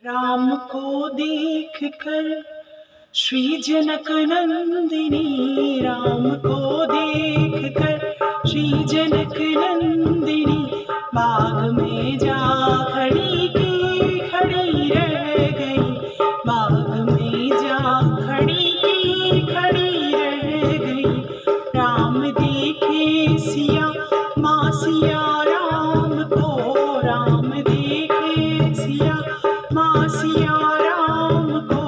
राम को देख कर श्री जनक नंदिनी, राम को देख कर श्री जनक नंदिनी बाग में जा खड़ी की खड़ी रह गई, बाग में जा खड़ी की खड़ी रह गई। राम देखे सिया माँ सिया राम को, राम देखे सिया माँ सिया राम को,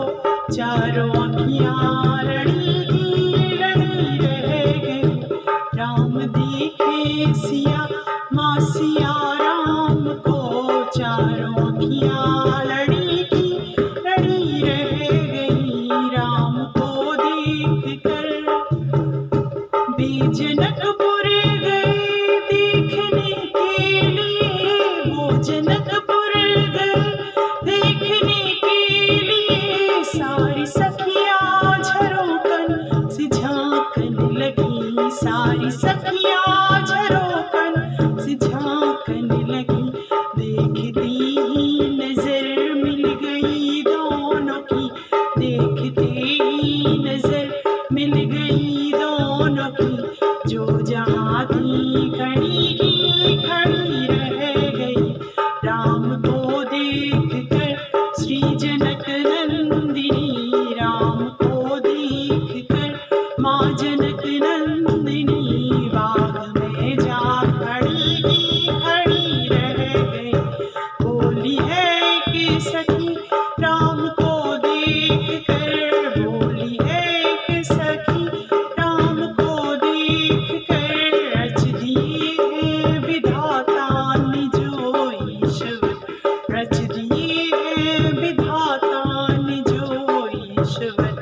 चारों अखियाँ लड़ी की लड़ी रह गई। राम देखे सिया माँ सिया राम को, चारों अखियाँ लड़ी की लड़ी रह गई। राम को देख कर वे जनकपुर गए देखने के लिए, वो जनकपुर गए देखने के लिए। सारी सखियाँ झरोखन से झांकने लगी, सारी सखियाँ झरोखन से झांकने लगी। देखती ही नजर मिल गई दोनों की, देखते ही नजर मिल गई दोनों की। जो जहाँ थी खड़ी की खड़ी रह गई। राम को देख कर श्री जनक नंदिनी, राम को देख कर माँ जनक नंदिनी बाग में जा खड़ी की खड़ी रह गई। बोली है कि सखी राम को देख कर, बोली है कि सखी राम को देख कर, रच दिए हैं विधाता ने जो ईश्वर, रच दिए हैं विधाता ने जो ईश्वर।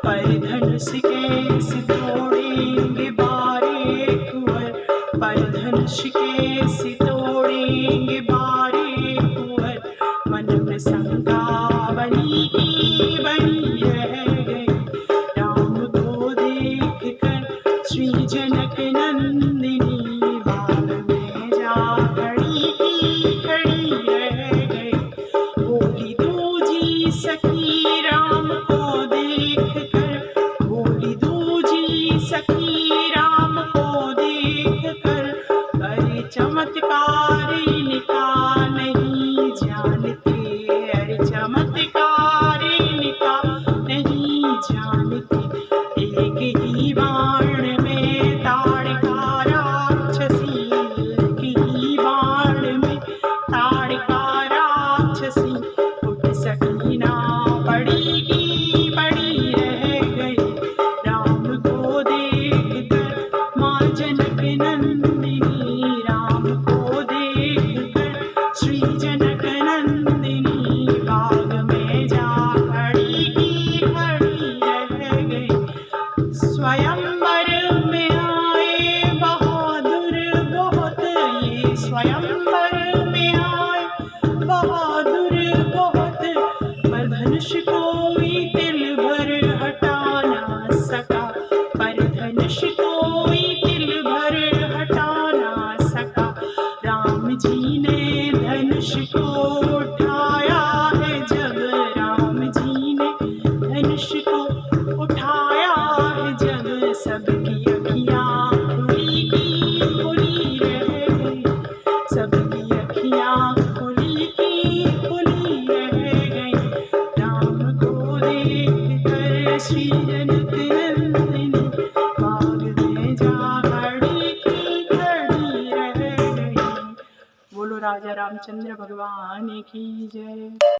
पर धनुष कैसे तोड़ेंगे बारे कुंवर, पर धनुष कैसे तोड़ेंगे बारे कुंवर। मन में शंका बनी की बनी रह गई। राम को देख कर श्री जनक नंदिनी बाग में जा खड़ी की खड़ी रह गई। बोली दूजी सखी राम को देख कर, बोली दूजी सखी राम को देख कर, अरे चमत्कार इनका नहीं जानते, अरे चमत्कार इनका नहीं जानते। एक ही बाण में ताड़का राक्षसी, एक ही बाण में ताड़का राक्षसी। उठ सकी ना पड़ी की पड़ी रह गई। राम को देख कर माँ जनक नंदिनी, राम को देख कर श्री जनक नंदिनी बाग में जा खड़ी की खड़ी रह गई। स्वयंवर में आए बहादुर बहुत, ये स्वयंवर में आए बहादुर बहुत, पर धनुष कोई तिल भर हटा ना सका, पर धनुष कोई तिल भर हटा ना सका। राम जी ने धनुष को उठाया है जब, राम जी ने धनुष को उठाया है जब, सबकी अखियाँ खुली की खुली रह गई, सबकी अखियाँ खुली की खुली रह गई। राम को देख कर श्री जनक नंदिनी बाग में जा खड़ी की खड़ी रह गई। बोलो राजा रामचंद्र भगवान की जय।